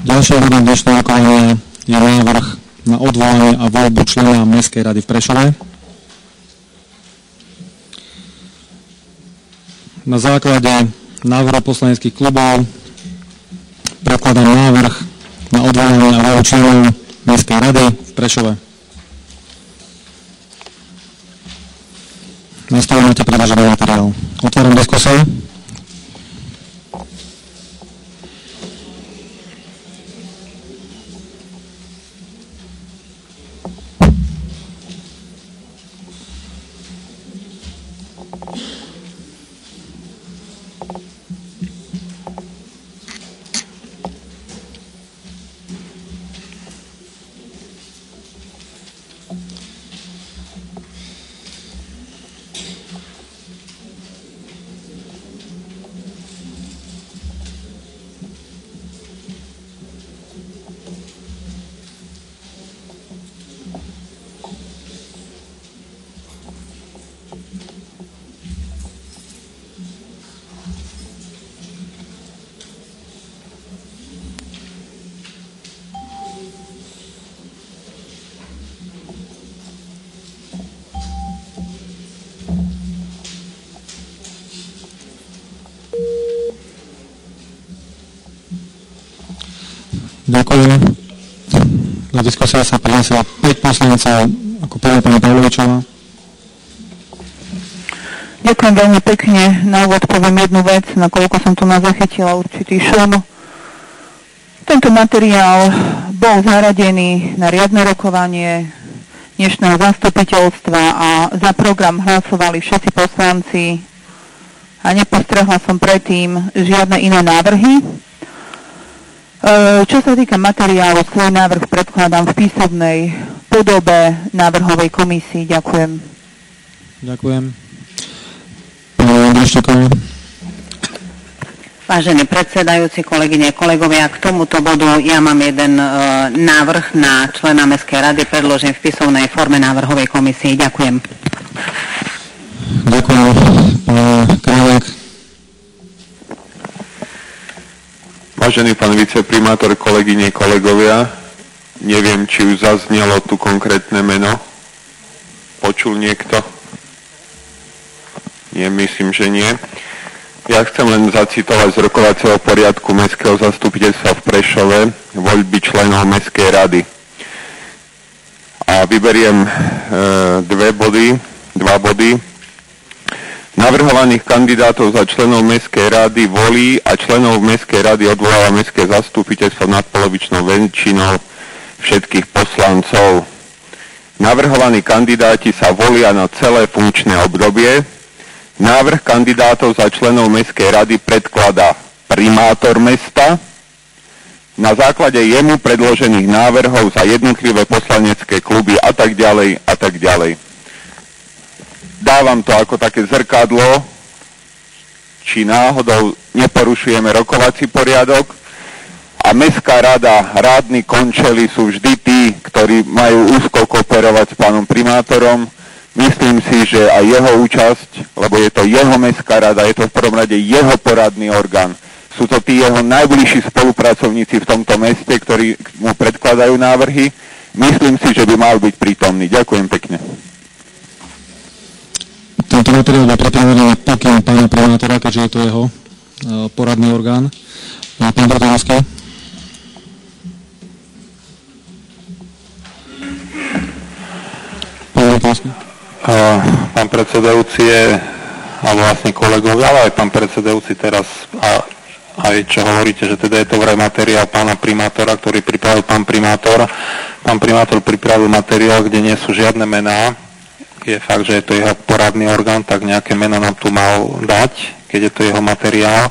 Ďalším bodom dnešného rokovania je návrh na odvolanie a voľbu člena Mestskej rady v Prešove. Na základe návrhu poslaneckých klubov predkladám návrh na odvolanie a voľbu členov Mestskej rady v Prešove. Na stole máte predložený materiál. Otváram diskusiu. Ďakujem. Do diskusie sa prihlásilo 5 poslancov, ako prvá pani Pavlovičová. Ďakujem veľmi pekne. Na úvod poviem jednu vec, nakoľko som tu zachytila určitý šum. Tento materiál bol zaradený na riadne rokovanie dnešného zastupiteľstva a za program hlasovali všetci poslanci a nepostrehla som predtým žiadne iné návrhy. Čo sa týka materiálu, svoj návrh predkladám v písomnej podobe návrhovej komisii. Ďakujem. Ďakujem. Pani Andriščíková. Vážený predsedajúci, kolegyne, kolegovia, k tomuto bodu ja mám jeden návrh na člena Mestskej rady, predložím v písomnej forme návrhovej komisii. Ďakujem. Ďakujem. Pán Králek. Vážený pán viceprimátor, kolegyne, kolegovia, neviem, či už zaznelo tu konkrétne meno. Počul niekto? Nie, myslím, že nie. Ja chcem len zacitovať z rokovacieho poriadku Mestského zastupiteľstva v Prešove voľby členov Mestskej rady. A vyberiem dva body. Navrhovaných kandidátov za členov Mestskej rady volí a členov Mestskej rady odvoláva Mestské zastupiteľstvo nadpolovičnou väčšinou všetkých poslancov. Navrhovaní kandidáti sa volia na celé funkčné obdobie. Návrh kandidátov za členov Mestskej rady predkladá primátor mesta na základe jemu predložených návrhov za jednotlivé poslanecké kluby a tak ďalej a tak ďalej. Dávam to ako také zrkadlo, či náhodou neporušujeme rokovací poriadok. A Mestská rada, rádni končeli sú vždy tí, ktorí majú úzko kooperovať s pánom primátorom. Myslím si, že aj jeho účasť, lebo je to jeho Mestská rada, je to v prvom rade jeho poradný orgán. Sú to tí jeho najbližší spolupracovníci v tomto meste, ktorí mu predkladajú návrhy. Myslím si, že by mal byť prítomný. Ďakujem pekne. Tento materiál bol pripravený na pokyn pána primátora, keďže je to jeho poradný orgán. Pán Bartanovský. Pán predsedajúci alebo vlastne kolegovia, ale aj pán predsedajúci teraz aj čo hovoríte, že teda je to vraj materiál pána primátora, ktorý pripravil pán primátor. Pán primátor pripravil materiál, kde nie sú žiadne mená. Je fakt, že je to jeho poradný orgán, tak nejaké meno nám tu mal dať, keď je to jeho materiál.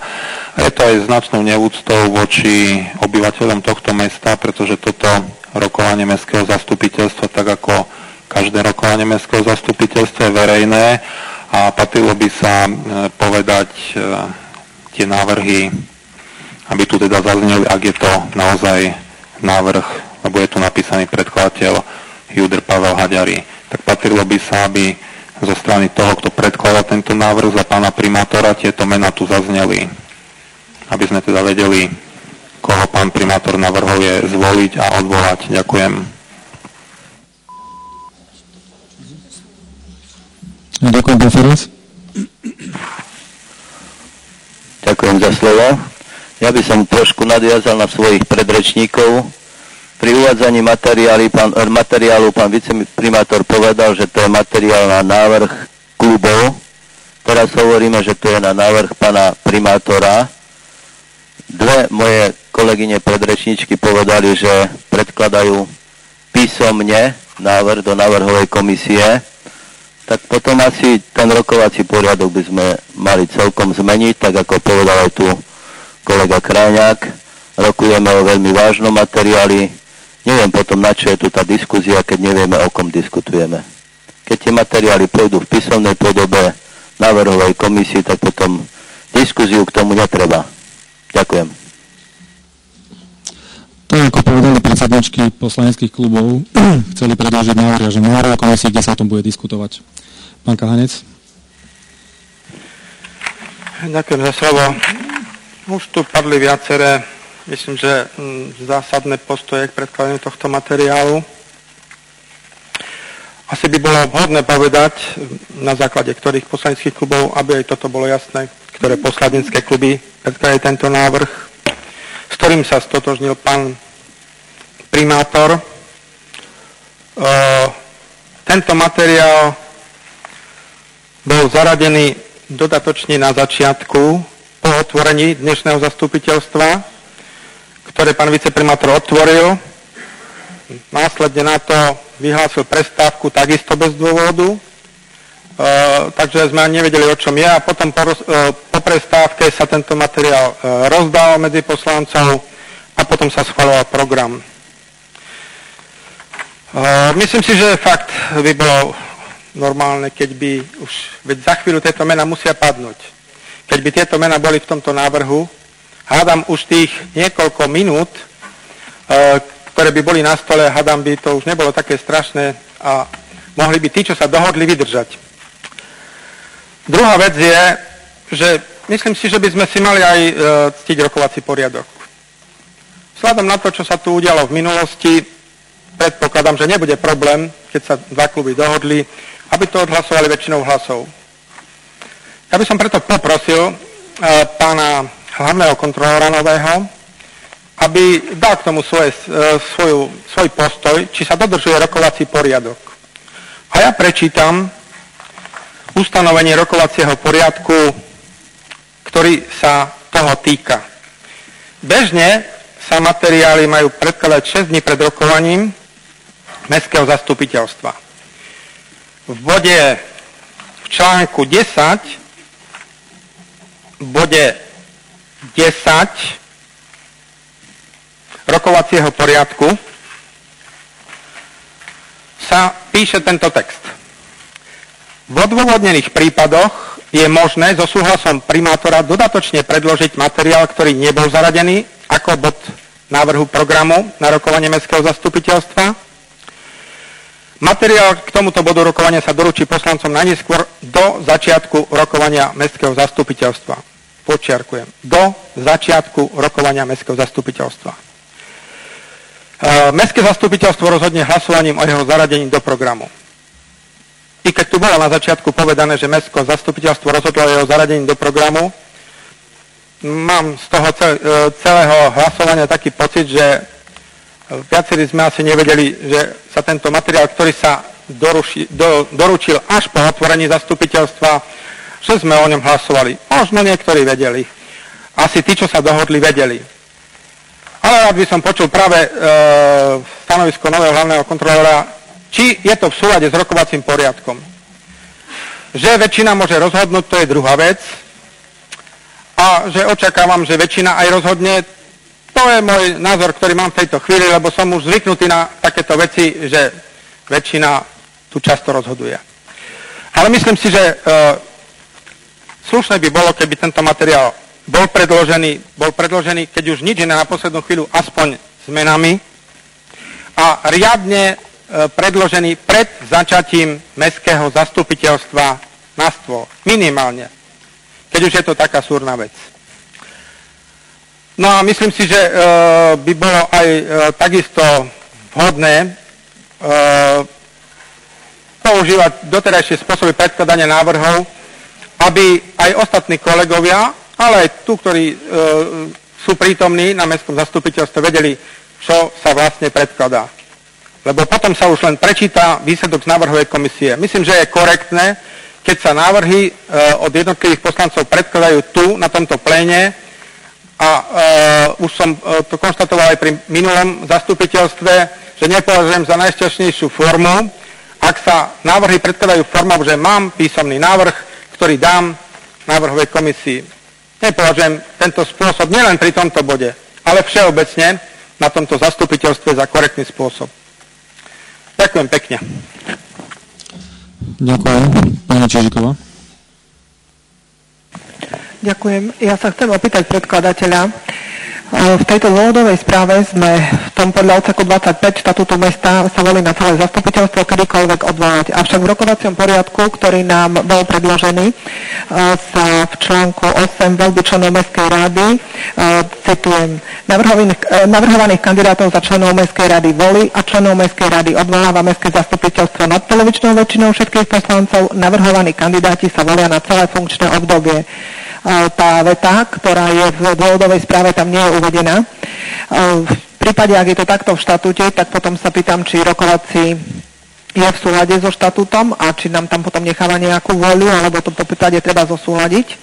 A je to aj značnou neúctou voči obyvateľom tohto mesta, pretože toto rokovanie mestského zastupiteľstva, tak ako každé rokovanie mestského zastupiteľstva, je verejné a patrilo by sa povedať tie návrhy, aby tu teda zazneli, ak je to naozaj návrh, lebo je tu napísaný predkladateľ Júder Pavel Haďari, tak patrilo by sa, aby zo strany toho, kto predkladá tento návrh za pána primátora, tieto mená tu zazneli. Aby sme teda vedeli, koho pán pán primátor navrhuje zvoliť a odvolať. Ďakujem. Ďakujem, pán Ferenc. Ďakujem za slovo. Ja by som trošku nadviazal na svojich predrečníkov. Pri uvádzaní materiálu pán viceprimátor povedal, že to je materiál na návrh klubov. Teraz hovoríme, že to je na návrh pána primátora. Dve moje kolegyne predrečníčky povedali, že predkladajú písomne návrh do návrhovej komisie. Tak potom asi ten rokovací poriadok by sme mali celkom zmeniť, tak ako povedal aj tu kolega Krajňák. Rokujeme o veľmi vážnom materiáli. Neviem potom, na čo je tu tá diskusia, keď nevieme, o kom diskutujeme. Keď tie materiály pôjdu v písomnej podobe návrhovej komisii, tak potom diskuziu k tomu netreba. Ďakujem. Tak ako povedali predsedničky poslaneckých klubov, chceli predĺžiť návrh, že návrh komisii, kde sa o tom bude diskutovať. Pán Kahanec. Ďakujem za slovo. Už tu padli viaceré, myslím, že zásadné postoje k predkladaniu tohto materiálu. Asi by bolo vhodné povedať, na základe ktorých poslaneckých klubov, aby aj toto bolo jasné, ktoré poslanecké kluby predkladajú tento návrh, s ktorým sa stotožnil pán primátor. Tento materiál bol zaradený dodatočne na začiatku po otvorení dnešného zastupiteľstva, ktoré pán viceprimátor otvoril. Následne na to vyhlásil prestávku takisto bez dôvodu, takže sme ani nevedeli, o čom je, a potom po prestávke sa tento materiál rozdal medzi poslancov a potom sa schvaľoval program. Myslím si, že fakt by bolo normálne, keď by už, veď za chvíľu tieto mená musia padnúť. Keď by tieto mená boli v tomto návrhu, hádam už tých niekoľko minút, ktoré by boli na stole, hádam by to už nebolo také strašné a mohli by tí, čo sa dohodli, vydržať. Druhá vec je, že myslím si, že by sme si mali aj ctiť rokovací poriadok. Vzhľadom na to, čo sa tu udialo v minulosti, predpokladám, že nebude problém, keď sa dva kluby dohodli, aby to odhlasovali väčšinou hlasov. Ja by som preto poprosil pána hlavného kontrolóra nového, aby dal k tomu svoj postoj, či sa dodržuje rokovací poriadok. A ja prečítam ustanovenie rokovacieho poriadku, ktorý sa toho týka. Bežne sa materiály majú predkladať 6 dní pred rokovaním mestského zastupiteľstva. V článku 10, bode 10 rokovacieho poriadku sa píše tento text. V odôvodnených prípadoch je možné so súhlasom primátora dodatočne predložiť materiál, ktorý nebol zaradený ako bod návrhu programu na rokovanie mestského zastupiteľstva. Materiál k tomuto bodu rokovania sa doručí poslancom najneskôr do začiatku rokovania mestského zastupiteľstva. Podčiarkujem. Do začiatku rokovania mestského zastupiteľstva. Mestské zastupiteľstvo rozhodne hlasovaním o jeho zaradení do programu. I keď tu bolo na začiatku povedané, že mestské zastupiteľstvo rozhodlo o jeho zaradení do programu, mám z toho celého hlasovania taký pocit, že viacerí sme asi nevedeli, že sa tento materiál, ktorý sa doručil až po otvorení zastupiteľstva, že sme o ňom hlasovali. Možno niektorí vedeli. Asi tí, čo sa dohodli, vedeli. Ale rád by som počul práve stanovisko nového hlavného kontrolóra, či je to v súlade s rokovacím poriadkom. Že väčšina môže rozhodnúť, to je druhá vec. A že očakávam, že väčšina aj rozhodne. To je môj názor, ktorý mám v tejto chvíli, lebo som už zvyknutý na takéto veci, že väčšina tu často rozhoduje. Ale myslím si, že slušné by bolo, keby tento materiál bol predložený, keď už nič iné na poslednú chvíľu, aspoň s menami, a riadne predložený pred začatím mestského zastupiteľstva na stôl. Minimálne. Keď už je to taká súrna vec. No a myslím si, že by bolo aj takisto vhodné používať doterajšie spôsoby predkladania návrhov, aby aj ostatní kolegovia, ale aj tu, ktorí sú prítomní na mestskom zastupiteľstve, vedeli, čo sa vlastne predkladá. Lebo potom sa už len prečíta výsledok z návrhovej komisie. Myslím, že je korektné, keď sa návrhy od jednotlivých poslancov predkladajú tu, na tomto pléne, a už som to konštatoval aj pri minulom zastupiteľstve, že nepovažujem za najšťastnejšiu formu, ak sa návrhy predkladajú formou, že mám písomný návrh, ktorý dám návrhovej komisii. Nepovažujem tento spôsob nielen pri tomto bode, ale všeobecne na tomto zastupiteľstve za korektný spôsob. Ďakujem pekne. Ďakujem. Pani Čižiková. Ďakujem. Ja sa chcem opýtať predkladateľa. V tejto dôvodovej správe sme v tom podľa odseku 25 štatútu mesta sa volí na celé zastupiteľstvo kedykoľvek odvolať. Avšak v rokovaciom poriadku, ktorý nám bol predložený, sa v článku 8 voľby členov Mestskej rady, citujem, navrhovaných kandidátov za členov Mestskej rady volí a členov Mestskej rady odvoláva Mestské zastupiteľstvo nadpolovičnou väčšinou všetkých poslancov, navrhovaní kandidáti sa volia na celé funkčné obdobie. Tá veta, ktorá je v dôvodovej správe, tam nie je uvedená. V prípade, ak je to takto v štatúte, tak potom sa pýtam, či rokovací je v súlade so štatútom a či nám tam potom necháva nejakú voľu, alebo to po prípade treba zosúladiť.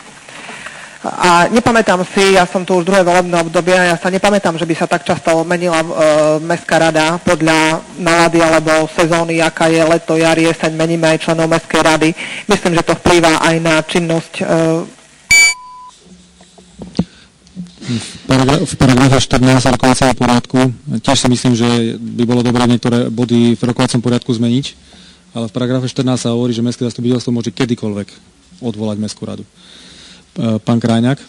A nepamätám si, ja som tu už druhé volebné obdobie, ja sa nepamätám, že by sa tak často menila Mestská rada podľa nálady alebo sezóny, aká je leto, jar, jeseň, meníme aj členov Mestskej rady. Myslím, že to vplýva aj na činnosť. V paragrafe 14 rokovacieho poriadku tiež si myslím, že by bolo dobré niektoré body v rokovacom poriadku zmeniť, ale v paragrafe 14 sa hovorí, že Mestské zastupiteľstvo môže kedykoľvek odvolať Mestskú radu. Pán Krajňák.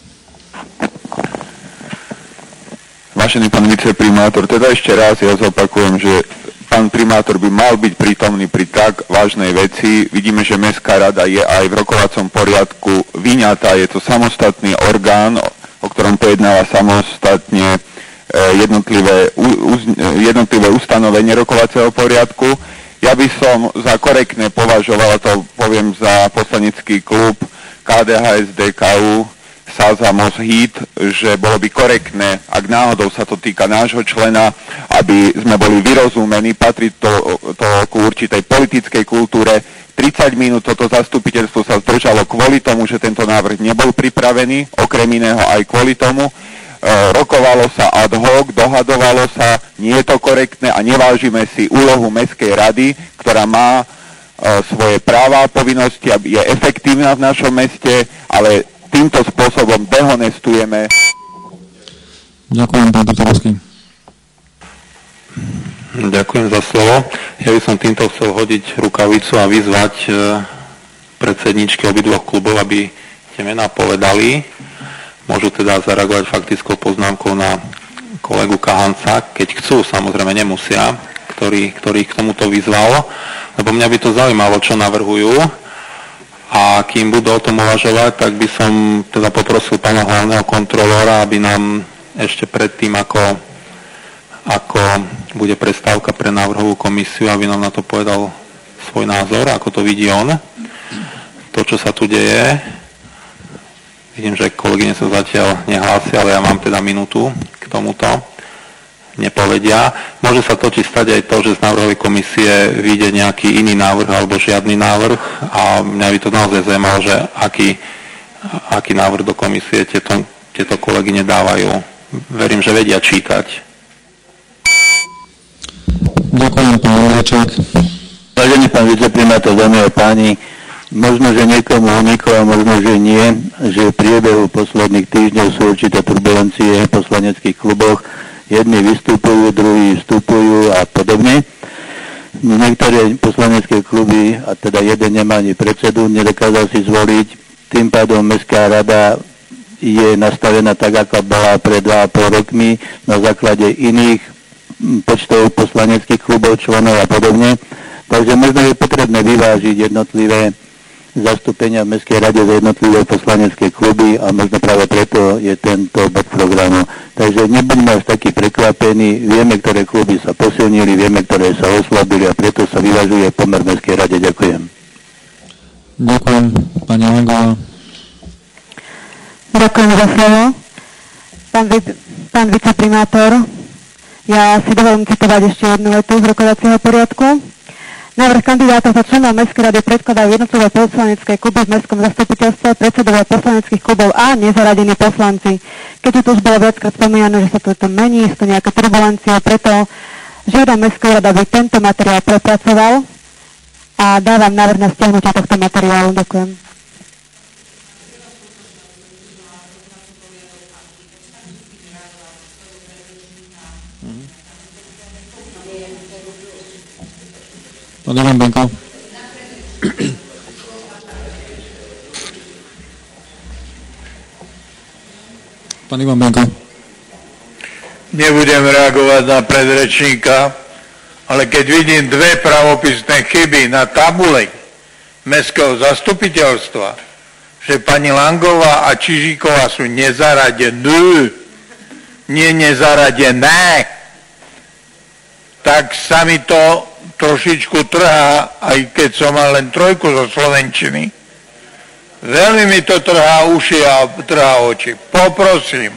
Vážený pán viceprimátor, teda ešte raz ja zopakujem, že pán primátor by mal byť prítomný pri tak vážnej veci. Vidíme, že Mestská rada je aj v rokovacom poriadku vyňatá, je to samostatný orgán, o ktorom pojednáva samostatne jednotlivé ustanovenie rokovacieho poriadku. Ja by som za korektné považoval, to poviem za poslanecký klub KDH-SDKU SAZA MOS HÍT, že bolo by korektné, ak náhodou sa to týka nášho člena, aby sme boli vyrozumení, patrí to ku určitej politickej kultúre. 30 minút toto zastupiteľstvo sa zdržalo kvôli tomu, že tento návrh nebol pripravený, okrem iného aj kvôli tomu. Rokovalo sa ad hoc, dohadovalo sa, nie je to korektné a nevážime si úlohu Mestskej rady, ktorá má svoje práva a povinnosti, aby je efektívna v našom meste, ale týmto spôsobom dehonestujeme. Ďakujem, pán Doktorovský. Ďakujem za slovo. Ja by som týmto chcel hodiť rukavicu a vyzvať predsedničky obidvoch klubov, aby tie mená povedali. Môžu teda zareagovať faktickou poznámkou na kolegu Kahanca, keď chcú, samozrejme nemusia, ktorý k tomuto vyzval, lebo mňa by to zaujímalo, čo navrhujú. A kým budú o tom uvažovať, tak by som teda poprosil pána hlavného kontrolóra, aby nám ešte predtým, ako bude prestávka pre návrhovú komisiu, aby nám na to povedal svoj názor, ako to vidí on. To, čo sa tu deje, vidím, že kolegyne sa zatiaľ nehlásia, ale ja mám teda minútu k tomuto. Nepovedia. Môže sa totiž stať aj to, že z návrhovej komisie vyjde nejaký iný návrh alebo žiadny návrh a mňa by to naozaj zaujímalo, že aký návrh do komisie tieto kolegyne dávajú. Verím, že vedia čítať. Ďakujem, pán Jurečák. Vážený pán viceprimátor, dámy a páni, možno, že niekomu uniklo a možno, že nie, že v priebehu posledných týždňov sú určité turbulencie v poslaneckých kluboch. Jedni vystupujú, druhí vstupujú a podobne. Niektoré poslanecké kluby, a teda jeden nemá ani predsedu, nedokázal si zvoliť. Tým pádom Mestská rada je nastavená tak, ako bola pred 2,5 rokmi na základe iných počtov poslaneckých klubov, členov a podobne. Takže možno je potrebné vyvážiť jednotlivé zastúpenia v Mestskej rade za jednotlivé poslanecké kluby a možno práve preto je tento bod programu. Takže nebuďme až takí prekvapení, vieme, ktoré kluby sa posilnili, vieme, ktoré sa oslabili a preto sa vyvažuje pomer v Mestskej rade. Ďakujem. Ďakujem, pani Langová. Ďakujem za slovo. Pán viceprimátor, ja si dovolím citovať ešte jednu vetu z rokovacieho poriadku. Návrh kandidátov za členov Mestskej rady predkladajú jednotlivé poslanecké kluby v Mestskom zastupiteľstve, predsedovia poslaneckých klubov a nezaradení poslanci. Keďže tu už bolo viackrát spomínané, že sa to mení, sú to nejaké turbulencie, preto žiadam Mestskú radu, aby tento materiál prepracoval a dávam návrh na stiahnutie tohto materiálu. Ďakujem. Pán Ivan Benko. Pán Ivan Benko. Nebudem reagovať na predrečníka, ale keď vidím dve pravopisné chyby na tabule Mestského zastupiteľstva, že pani Langová a Čižíková sú nezaradené, nie nezaradené, tak sa mi to trošičku trhá, aj keď som mal len 3 zo slovenčiny. Veľmi mi to trhá uši a trhá oči. Poprosím,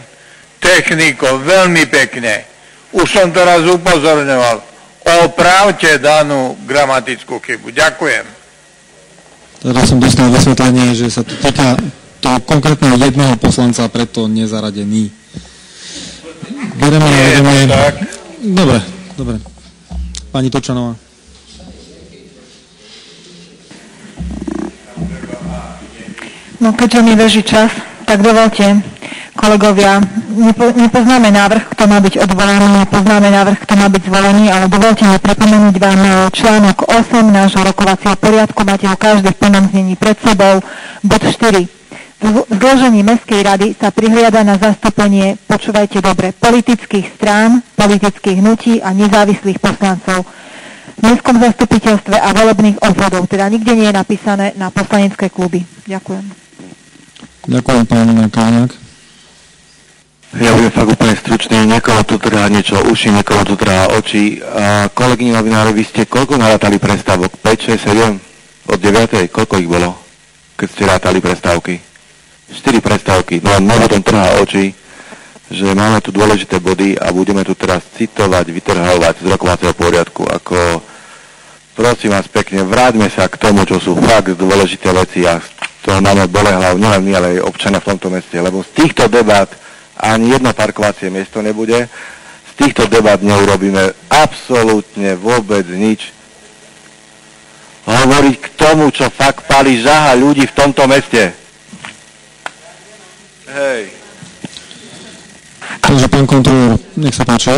techniko, veľmi pekne, už som to raz upozorňoval, opravte danú gramatickú chybu. Ďakujem. Teraz som dostal vysvetlenie, že sa to týka toho konkrétneho jedného poslanca, preto nezaradený. Bereme. Tak. Dobre. Pani Točanová. No keďže mi beží čas, tak dovolte, kolegovia, nepoznáme návrh, kto má byť odvolaný, nepoznáme návrh, kto má byť zvolený, ale dovolte mi pripomenúť vám článok 8 nášho rokovacieho poriadku, máte ho každý v plnom znení pred sebou, bod 4. V zložení Mestskej rady sa prihliada na zastúpenie, počúvajte dobre, politických strán, politických hnutí a nezávislých poslancov v Mestskom zastupiteľstve a volebných obvodov. Teda nikde nie je napísané na poslanecké kluby. Ďakujem. Ďakujem, pán Káňák. Ja budem fakt úplne stručný, niekoho tu trhá niečo uši, niekoho tu trhá oči. Kolegyni novinári, vy ste koľko narátali prestávok? 5, 6, 7? Od 9. Koľko ich bolo, keď ste rátali prestávky? 4 prestávky. No a mňa potom trhá oči, že máme tu dôležité body a budeme tu teraz citovať, vytrhovať z rokovacieho poriadku. Ako, prosím vás pekne, vráťme sa k tomu, čo sú fakt dôležité veci a to máme bolehlav, nielen my, ale aj občania v tomto meste, lebo z týchto debát ani jedno parkovacie miesto nebude, z týchto debát neurobíme absolútne vôbec nič. Hovoriť k tomu, čo fakt palí žaha ľudí v tomto meste. Hej. Takže pán kontrolór, nech sa páči.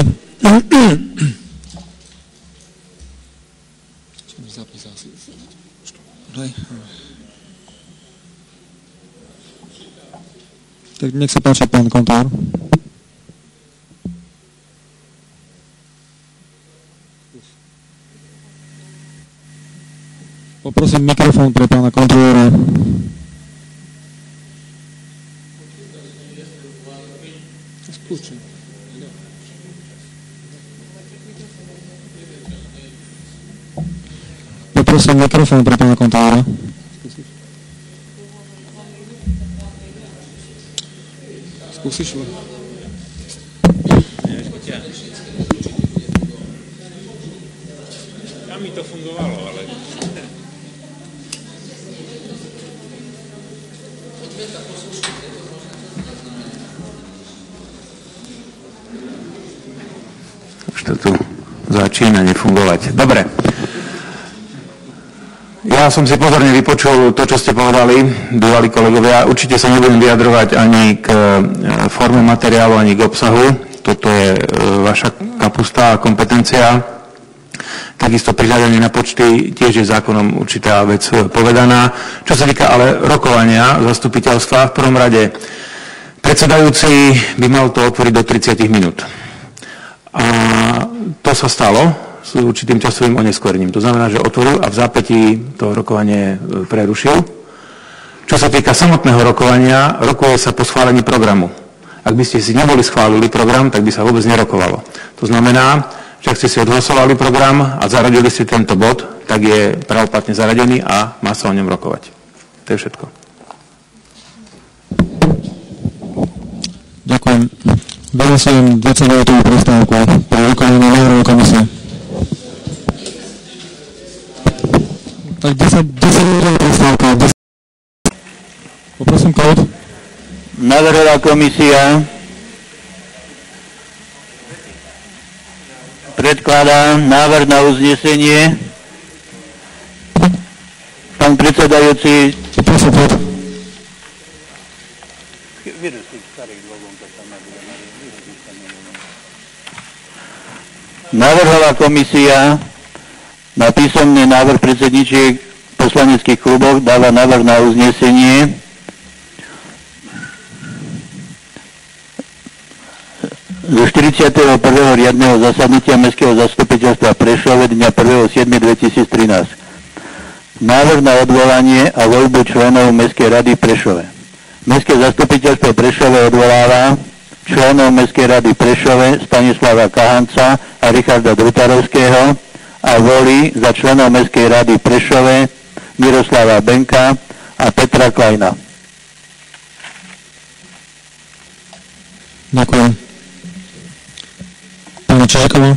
Tak nech sa páči, pán kontrolór. Poprosím mikrofón pre pána kontrolóra. Poprosím mikrofón pre pána kontrolóra. Skúsiš? Tam mi to fungovalo, ale... Už to tu začína nefungovať. Dobre. Ja som si pozorne vypočul to, čo ste povedali, bývalí kolegovia. Určite sa nebudem vyjadrovať ani k forme materiálu, ani k obsahu. Toto je vaša kapusta a kompetencia. Takisto prihľadanie na počty tiež je zákonom určitá vec povedaná. Čo sa týka ale rokovania zastupiteľstva, v prvom rade predsedajúci by mal to otvoriť do 30 minút. A to sa stalo s určitým časovým oneskorením. To znamená, že otvoril a v zápätí to rokovanie prerušil. Čo sa týka samotného rokovania, rokuje sa po schválení programu. Ak by ste si neboli schválili program, tak by sa vôbec nerokovalo. To znamená, že ak ste si odhlasovali program a zaradili ste tento bod, tak je pravoplatne zaradený a má sa o ňom rokovať. To je všetko. Ďakujem. Vyhlasujem 20-minútovú prestávku pre vykonanie návrhu komisie. Tak 10-minútová prestávka. Poprosím kód. Navrhová komisia predkladá návrh na uznesenie. Pán predsedajúci. Poprosím kód. Navrhová komisia na písomný návrh predsedníčiek poslaneckých klubov dáva návrh na uznesenie. Zo 41. riadneho zasadnutia Mestského zastupiteľstva Prešove dňa 1.7.2013. Návrh na odvolanie a voľbu členov Mestskej rady Prešove. Mestské zastupiteľstvo Prešove odvoláva členov Mestskej rady Prešove Stanislava Kahanca a Richarda Drutarovského a volí za členov Mestskej rady Prešove Miroslava Benka a Petra Kleina. Ďakujem. Pani Čižiková.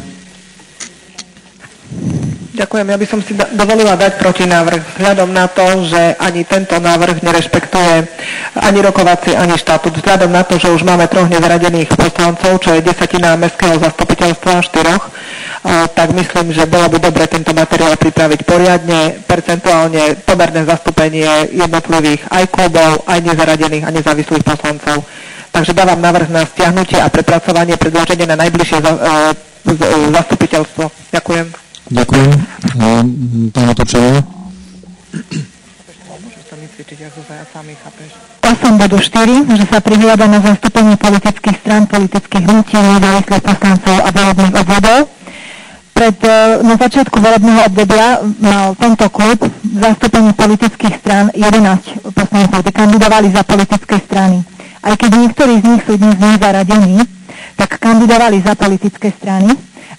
Ďakujem, ja by som si dovolila dať protinávrh vzhľadom na to, že ani tento návrh nerešpektuje ani rokovací, ani štatút. Vzhľadom na to, že už máme 3 nezaradených poslancov, čo je 10% mestského zastupiteľstva, 4, tak myslím, že bolo by dobre tento materiál pripraviť poriadne, percentuálne pomerné zastúpenie jednotlivých aj klubov, aj nezaradených a nezávislých poslancov. Takže dávam návrh na stiahnutie a prepracovanie predloženie na najbližšie zastupiteľstvo. Ďakujem. Ďakujem. Pána Točová. 8 bodu 4, že sa prihliada na zastúpenie politických strán, politických hnutí, nezávislých poslancov a volebných obvodov. Na začiatku volebného obdobia mal tento klub v zastúpení politických strán 11 poslancov, ktorí kandidovali za politické strany. Aj keď niektorí z nich sú dnes nezaradení, tak kandidovali za politické strany.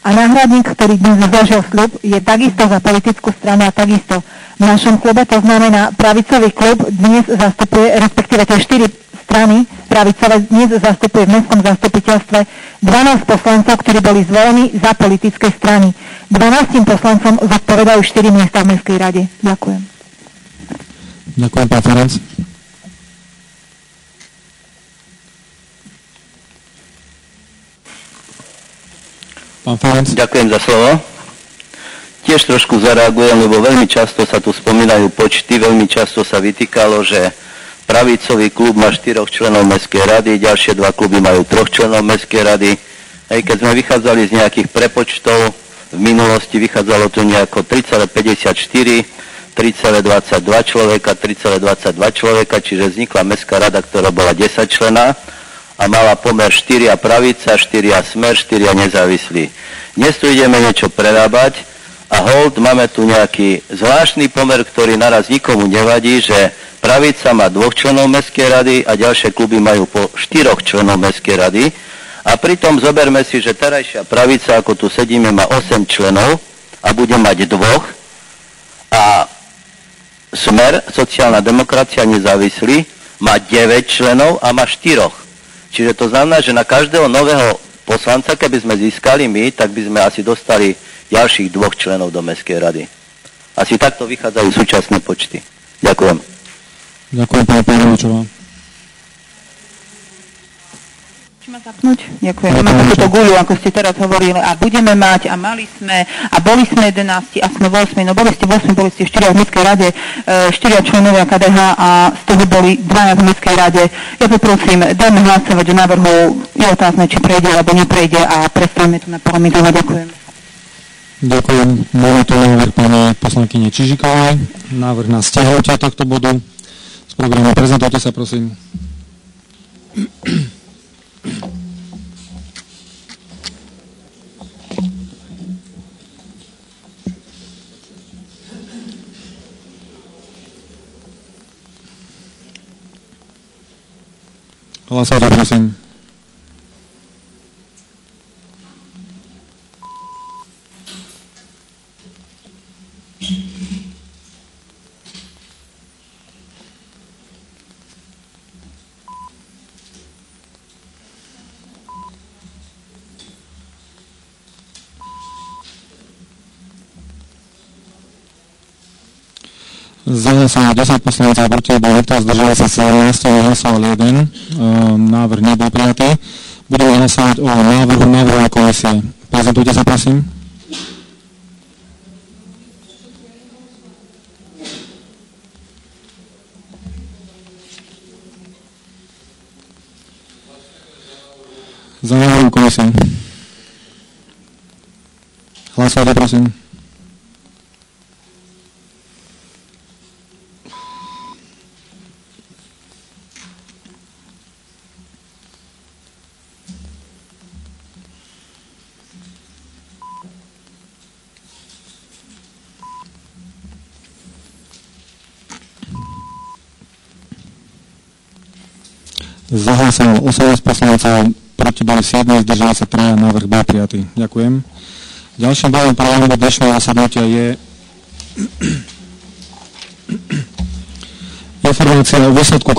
A náhradník, ktorý dnes zložil sľub, je takisto za politickú stranu a takisto v našom klube, to znamená pravicový klub dnes zastupuje, respektíve tie 4 strany pravicové dnes zastupuje v mestskom zastupiteľstve 12 poslancov, ktorí boli zvolení za politické strany. 12 poslancom zodpovedajú 4 miesta v Mestskej rade. Ďakujem. Ďakujem, pán Ferenc. Ďakujem za slovo. Tiež trošku zareagujem, lebo veľmi často sa tu spomínajú počty, veľmi často sa vytýkalo, že pravicový klub má 4 členov Mestskej rady, ďalšie 2 kluby majú 3 členov Mestskej rady. Aj keď sme vychádzali z nejakých prepočtov, v minulosti vychádzalo tu nejako 3,54, 3,22 človeka, 3,22 človeka, čiže vznikla Mestská rada, ktorá bola 10 člená a mala pomer 4 pravica, 4 smer, 4 nezávislí. Dnes tu ideme niečo prerábať a hold, máme tu nejaký zvláštny pomer, ktorý naraz nikomu nevadí, že pravica má 2 členov Mestskej rady a ďalšie kluby majú po 4 členov Mestskej rady. A pritom zoberme si, že terajšia pravica, ako tu sedíme, má 8 členov a bude mať 2 a Smer, sociálna demokracia, nezávislí, má 9 členov a má 4. Čiže to znamená, že na každého nového poslanca, keby sme získali my, tak by sme asi dostali ďalších 2 členov do Mestskej rady. Asi takto vychádzajú súčasné počty. Ďakujem. Ďakujem, pani Pánovičová. Ďakujem. Máme takúto guľu, ako ste teraz hovorili, a budeme mať, a mali sme, a boli sme 11, a sme 8, no boli ste 8, boli ste 4 v Mestskej rade, 4 členovia KDH a z toho boli 2 v Mestskej rade. Ja poprosím, dajme hlasovať o návrhu, je otázne, či prejde, alebo neprejde a prestavíme to na parlamentu. Ďakujem. Ďakujem. Bolo to návrh pani poslankyne Čižikovej. Návrh na stiahnutie tohto bodu z programu. Prezentujte sa, prosím. Hlasovať, prosím. Za hlasovanie 10 poslancov, proti bol nikto, zdržal sa 17, hlasoval 1. Návrh nebol prijatý. Budeme hlasovať o návrhu návrhovej komisie. Prezentujte sa, prosím. Za návrhovú komisiu. Hlasovajte, prosím. Zahlasovalo 18 poslancov, proti boli 7, zdržali sa 3, návrh bol prijatý. Ďakujem. Ďalším bodom programu dnešného zasadnutia je informácia o výsledku